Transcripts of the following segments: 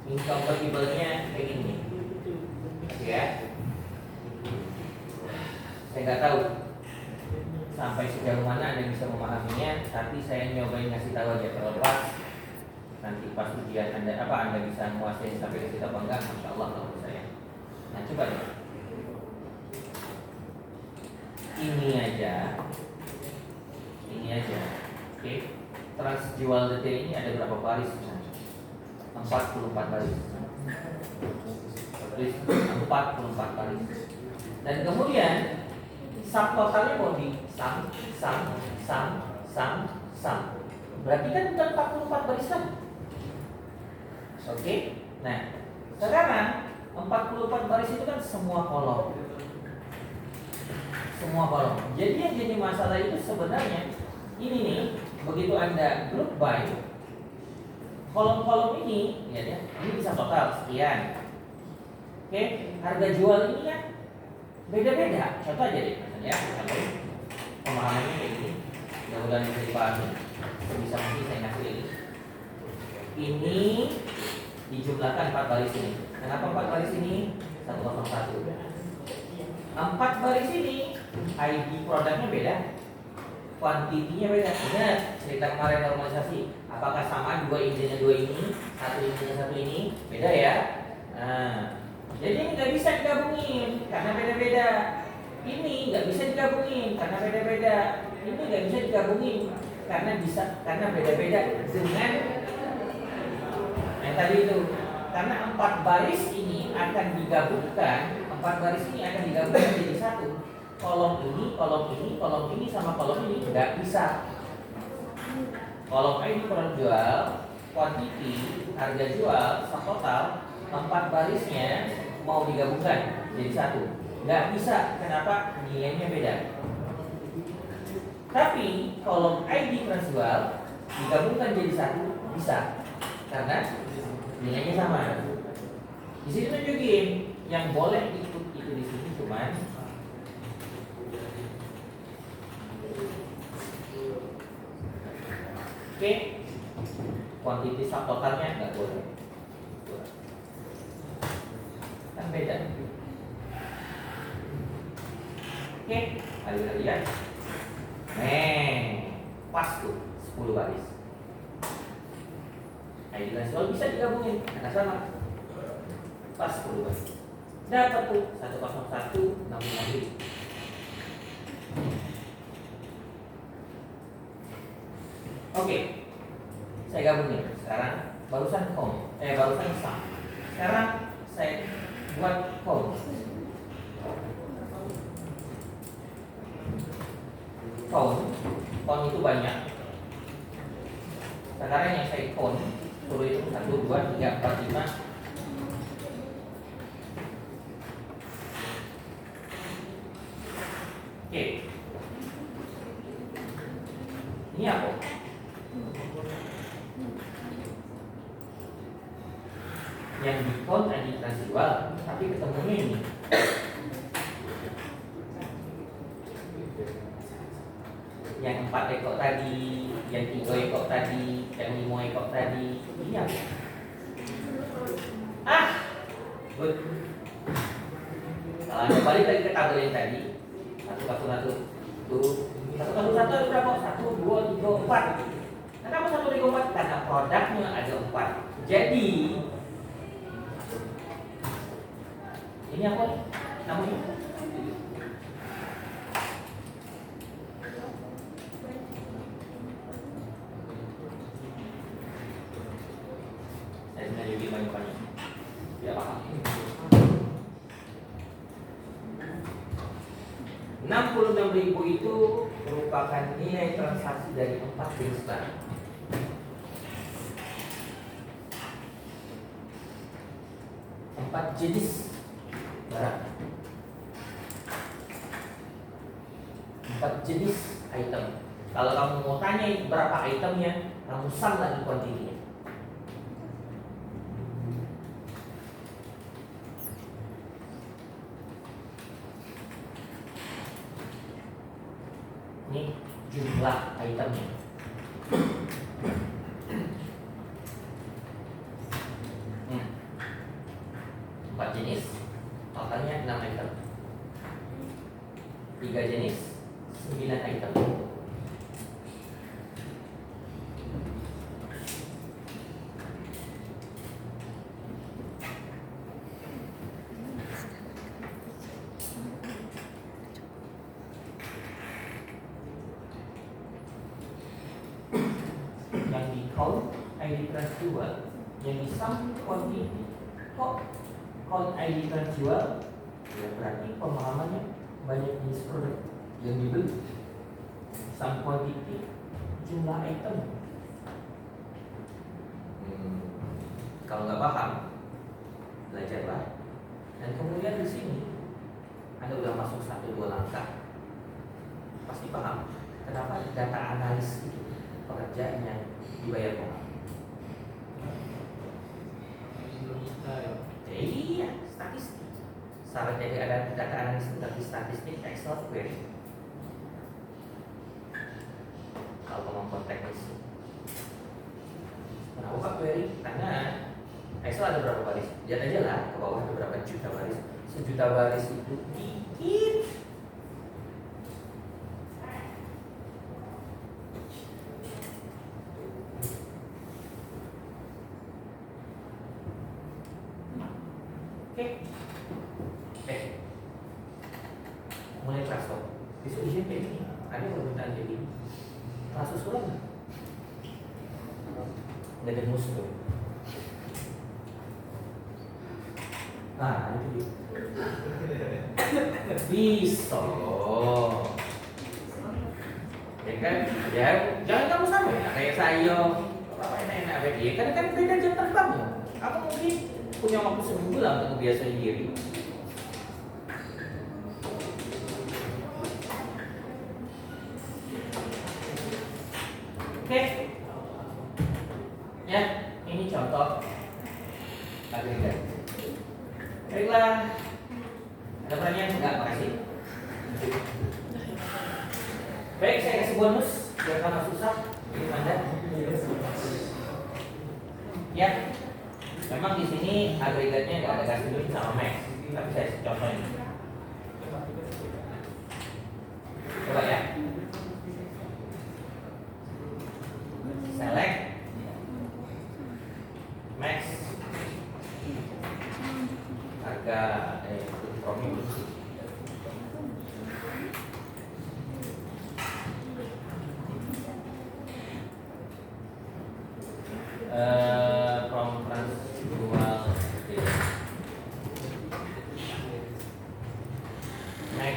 Incompatible-nya kayak gini. Ya. Saya nggak tahu sampai sejauh mana Anda bisa memahaminya, tapi saya nyobain ngasih tahu aja terlepas nanti pas ujian Anda bisa menguasai sampai ke situ apa enggak, masya Allah kalau saya. Nah coba ya. Ini aja, oke. Transjual detail ini ada berapa baris? 44 baris. 44 baris. Dan kemudian subtotalnya mau di sum. Berarti kan bukan 44 barisan. Oke. Nah, sekarang 44 baris itu kan semua kolom. Jadi yang jadi masalah itu sebenarnya ini nih, begitu Anda group by kolom-kolom ini, ya, ini bisa total sekian. Oke, harga jual ini kan beda-beda. Contoh aja deh, ya, pemahamannya kayak gini. Mudah-mudahan bisa dipahami. Bisa mungkin saya kasih ini. Ini dijumlahkan 4 baris ini. Kenapa 4 baris ini? 101. 4 baris ini ID produknya beda, kuantitinya beda. Ingat cerita kemarin normalisasi. Apakah sama dua intinya dua ini, satu intinya satu ini? Beda ya. Nah, jadi ini nggak bisa digabungin karena beda-beda. Ini nggak bisa digabungin karena beda-beda. Ini nggak bisa digabungin karena beda-beda dengan yang tadi itu. Karena 4 baris ini akan digabungkan, 4 baris ini akan digabungkan jadi satu. Kolom ini sama kolom ini nggak bisa. Kolom ID produk jual, quantity, harga jual, subtotal, 4 barisnya mau digabungkan jadi satu. Nggak bisa. Kenapa? Nilainya beda. Tapi kolom ID transjual digabungkan jadi satu bisa. Karena nilainya sama. Di sini tunjukin yang boleh ikut itu di sini cuman oke, kuantiti subtotalnya nggak boleh. Kan beda. Oke, mari kita lihat. Pas tuh 10 baris. ID transjual bisa digabungin karena sama. Pas 10 baris. Dapat tuh 101 66. Oke. Saya gabungin. Sekarang barusan sum. Sekarang saya buat count. Count itu banyak. Sekarang yang saya count suruh itu 1, 2, 3, 4, 5. Oke. Ini apa? Yang di count ID transjual, tapi ketemunya ini. Yang 4 ekor tadi, yang 3 ekor tadi, yang 5 ekor tadi, ini apa? Good. Kalau balik lagi ke tabel yang tadi, 1, 1 ada berapa? 1, 2, 3, 4. Kenapa 1, 3, 4? Karena produknya ada 4. Jadi ini apa namanya? Saya sebenarnya lebih banyak. Ya paham. 66.000 itu merupakan nilai transaksi dari 4 jenis barang. 4 jenis barang. 4 jenis item. Kalau kamu mau tanya berapa itemnya, kamu sum lagi kuantitinya. Ini jumlah itemnya. 3 jenis, 9 item. Yang di count ID transjual, yang di sum quantity. Kok count ID transjual? Ya berarti pemahamannya banyak jenis produk yang dibeli. Sum quantity, jumlah item. Kalau nggak paham, belajarlah. Dan kemudian di sini Anda udah masuk 1-2 langkah, pasti paham kenapa data analis itu pekerjaannya dibayar mahal. Iya, statistik. Syarat jadi ada data analis tetapi statistik Excel query. Kalau kemampuan teknis. Kenapa Pak query? Karena Excel ada berapa baris? Lihat aja lah ke bawah ada berapa juta baris. 1 juta baris itu dikit. Mulai transfer. Besok izin kayak gini. Ada permintaan jadi kasus ulang nggak? Nggak ada musuh. Nah itu dia. Bisa. Ya kan? Ya jangan kamu sama ya. Kayak saya. Apa enak-enak aja. Kan beda jam terbangmu. Aku mungkin punya waktu sebulan untuk membiasain diri. Oke, ya ini contoh agregat. Baiklah, ada pertanyaan enggak? Makasih. Baik, saya kasih bonus biar tambah susah. Ini Anda. Ya, memang di sini agregatnya nggak ada kasih duit sama max, tapi saya contohin. Coba ya. Select max harga promo. From transjual max.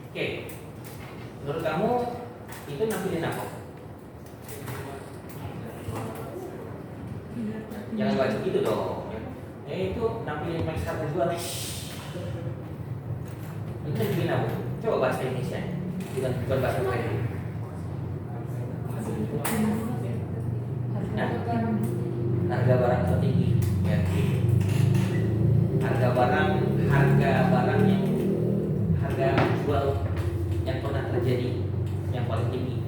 Oke. Menurut kamu itu nampilin apa? Jangan baca gitu dong. Itu nampilin max harga jual. Itu nampilin apa? Coba bahasa Indonesia. Bukan bahasa Korea. Nah, harga barang tertinggi. Ya. Harga barang yang harga jual yang pernah terjadi yang paling tinggi.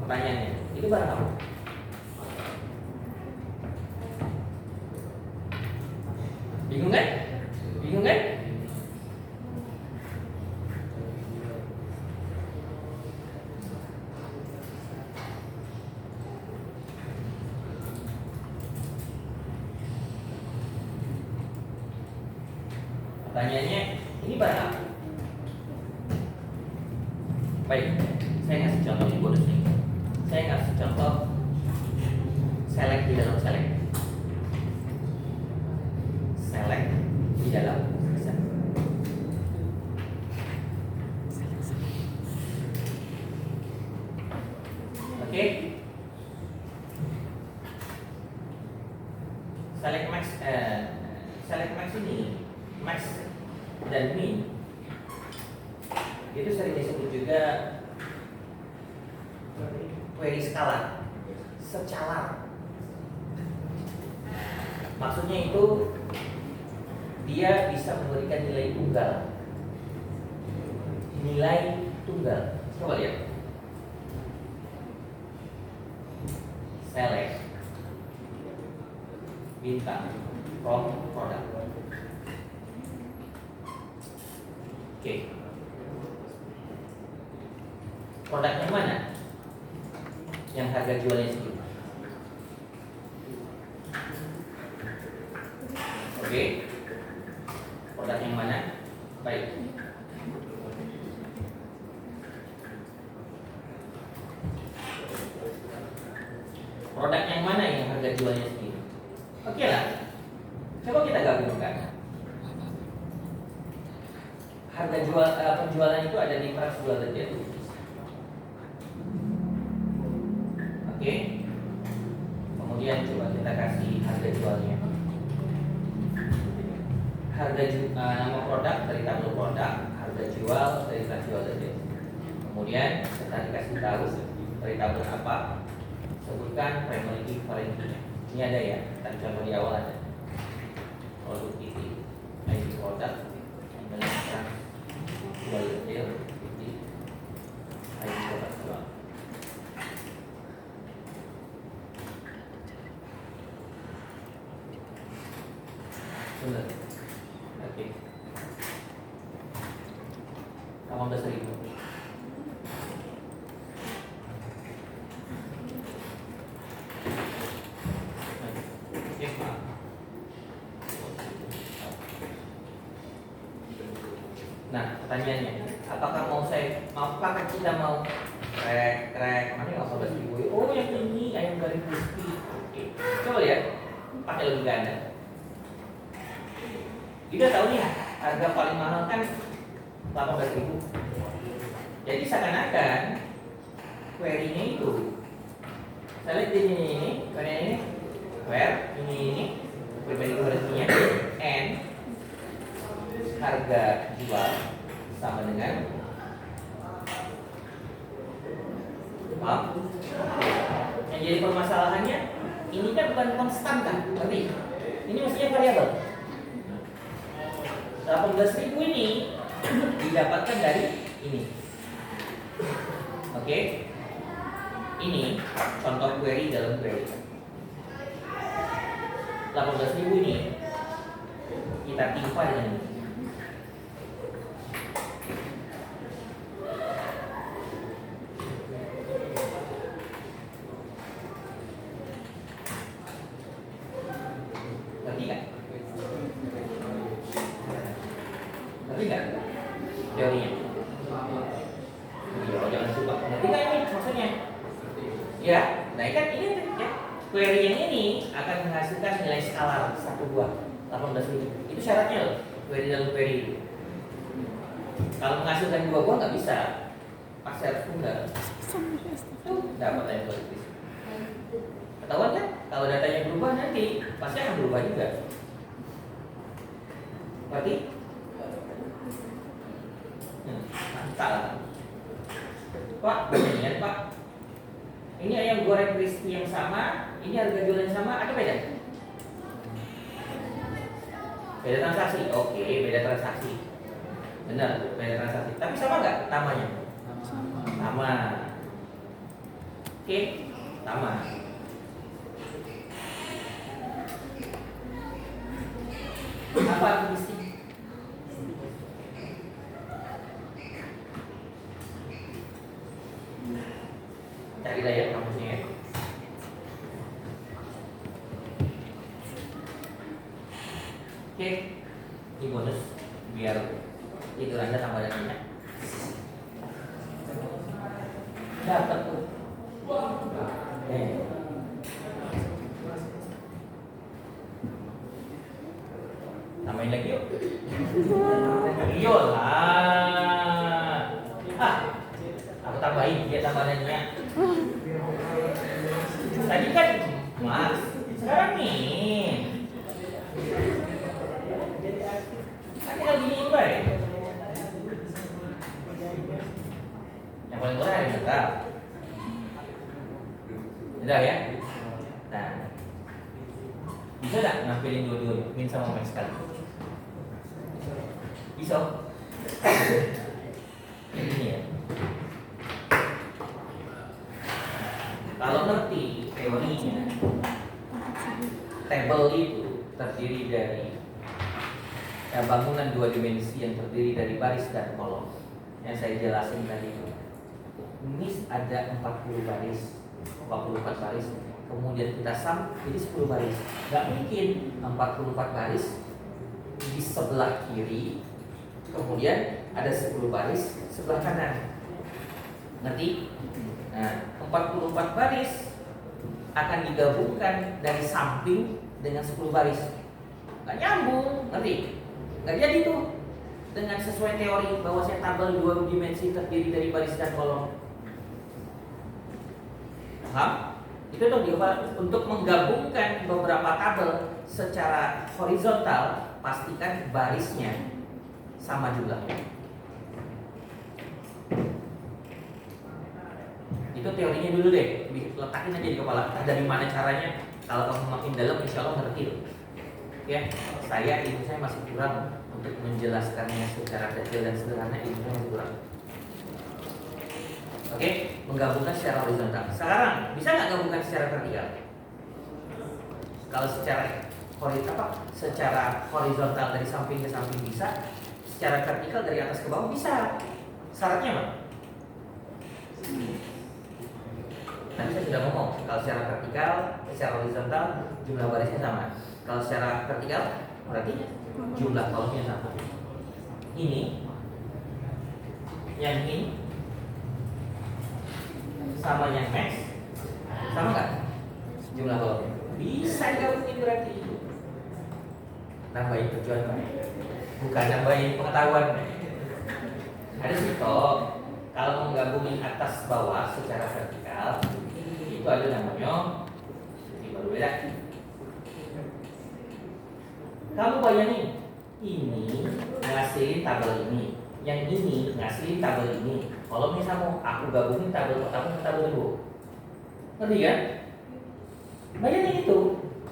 Pertanyaannya, itu barang apa? Bingung kan? Bingung kan? Pertanyaannya, ini barang apa? Baik, saya ngasih contoh yang bonus nih. Saya ngasih contoh select di dalam select. Select di dalam select. Oke. Select max ini max dan min itu sering disebut juga query skala, secalar. Maksudnya itu dia bisa memberikan nilai tunggal. Nilai tunggal. Coba lihat. Select bintang from product. Produk yang mana yang harga jualnya segitu? Oke. Produk yang mana? Baik. Produk yang mana yang harga jualnya segitu? Oke lah. Coba kita gabungkan. Harga jual penjualan itu ada di price jual retail. Oke. Kemudian coba kita kasih harga jualnya. Nama produk dari tabel produk, harga jual dari price jual retail. Kemudian kita dikasih tahu dari tabel apa, sebutkan primary key, foreign key-nya. Ini ada ya, tadi contoh di awal ada. Produk ini, ID produk, Indonesia, jual retail, ID produk jual. Benar. Oke. 18.000. Nah, pertanyaannya, apakah kita mau krek, mana yang 18.000? Oh, yang ini ayam goreng crispy. Oke. Coba lihat, pakai logika Anda. Kita tahu nih harga paling mahal kan 18.000. Jadi seakan-akan query-nya itu, saya lihat di sini ini, query ini, where ini, query-nya and harga jual sama dengan yang jadi permasalahannya ini kan bukan konstan kan, berarti ini maksudnya variabel. 18.000 ini didapatkan dari ini. Oke. Ini contoh query dalam query. 18.000 ini kita timpa dengan ini. Ngerti nggak teorinya? Jangan suka. Ngerti nggak ini maksudnya? Ya, nah kan ini ya. Query yang ini akan menghasilkan nilai skalar 18.000. Itu syaratnya loh. Query dalam query itu. Kalau menghasilkan 2 buah nggak bisa. Pasti harus tunggal. Tuh dapat yang positif. Ketahuan kan? Kalau datanya berubah nanti pasti akan berubah juga. Berarti salah. Pak, pertanyaan Pak. Ini ayam goreng crispy yang sama, ini harga jual yang sama, ada beda? Beda transaksi. Oke, beda transaksi. Benar, beda transaksi. Tapi sama nggak namanya? Sama. Oke, sama. Apa arti? Cari daya kamusnya ya. Oke, ini bonus biar itu Anda tambah darinya. Dapat tuh. Tambahin lagi yuk. Iyalah. Aku tambahin dia tambahannya. Tadi kan Mas, sekarang nih. Tadi lagi ini baik. Yang paling murah yang netral. Udah ya. Nah, bisa nggak nampilin dua-duanya, min sama max sekali? Bisa. Ini ya. Kalau ngerti teorinya, tabel itu terdiri dari bangunan 2 dimensi yang terdiri dari baris dan kolom yang saya jelasin tadi. ini ada 40 baris, 44 baris. Kemudian kita sum jadi 10 baris. Gak mungkin 44 baris di sebelah kiri, kemudian ada 10 baris sebelah kanan. Ngerti? Nah, 44 baris akan digabungkan dari samping dengan 10 baris. Gak nyambung, ngerti? Gak jadi tuh dengan sesuai teori bahwa saya tabel 2 dimensi terdiri dari baris dan kolom. Paham? Itu tuh untuk menggabungkan beberapa tabel secara horizontal, pastikan barisnya sama jumlahnya. Itu teorinya dulu deh, letakin aja di kepala. Dari mana caranya? Kalau kamu makin dalam, insya Allah ngerti loh. Ya, ilmu saya masih kurang untuk menjelaskannya secara detail dan sederhana, ilmu saya masih kurang. Oke, menggabungkan secara horizontal. Sekarang bisa nggak gabungkan secara vertikal? Kalau secara horizontal dari samping ke samping bisa, secara vertikal dari atas ke bawah bisa. Syaratnya apa? Tadi saya sudah ngomong, kalau secara vertikal, secara horizontal jumlah barisnya sama. Kalau secara vertikal berarti jumlah kolomnya sama. Ini, yang ini sama yang max, sama nggak jumlah kolomnya? Bisa digabungin berarti. Nambahin tujuan, bukan nambahin pengetahuan. Ada sih toh, kalau menggabungin atas bawah secara vertikal itu ada namanya, ini baru beda. Kamu bayangin, ini ngasilin tabel ini, yang ini ngasilin tabel ini. Kalau misalnya aku gabungin tabel pertama ke tabel kedua, ngerti kan? Bayangin itu.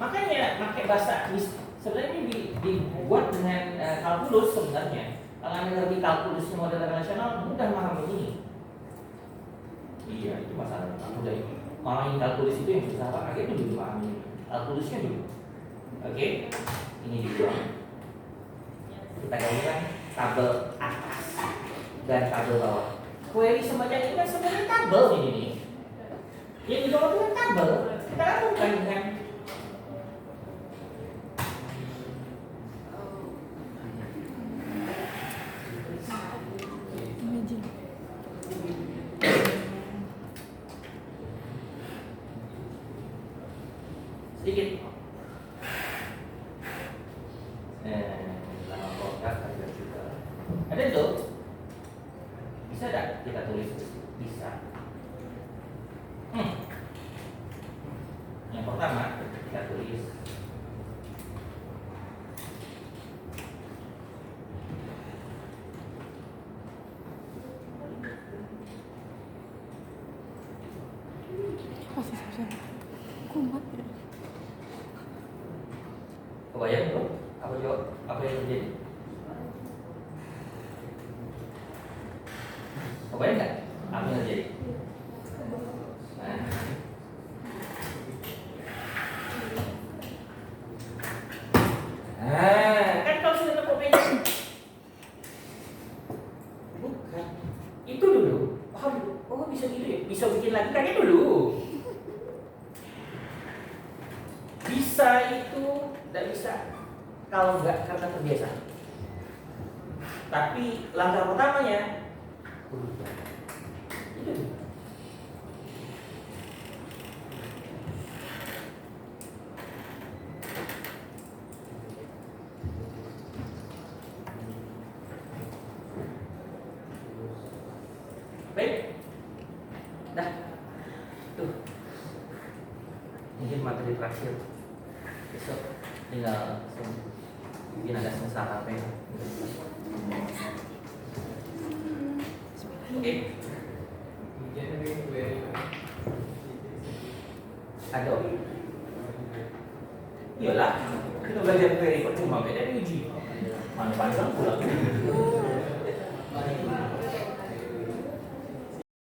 Makanya pakai bahasa sebenarnya ini dibuat dengan kalkulus sebenarnya. Kalau Anda ngerti kalkulusnya model relasional, mudah memahami ini. Iya, itu masalah mudah itu. Memahami kalkulus itu yang susah Pak. Akhirnya dulu memahami kalkulusnya dulu. Oke, ini dibuang. Kita gabungkan tabel atas dan tabel bawah. Query semacam ini kan sebenarnya tabel ini nih. Yang di bawah itu kan tabel. Kita gabungkan dengan sedikit. Lama kotak ada juga. Ada tuh. Bisa tidak kita tulis? Bisa. Yang pertama kita tulis kebayang belum? Apa yang terjadi? Kebayang nggak? Apa yang terjadi? Kan kalau sudah nemu meja, bukan itu dulu. Oh bisa gitu ya? Bisa bikin lagi kan itu dulu. Bisa itu, tidak bisa kalau nggak karena terbiasa. Tapi langkah pertamanya itu. Baik, dah, tuh, mungkin materi terakhir. Besok tinggal bikin agak sengsara apa ya. Oke. Ada. Iyalah, kita belajar query kok cuma beda uji. Mana panjang pulang.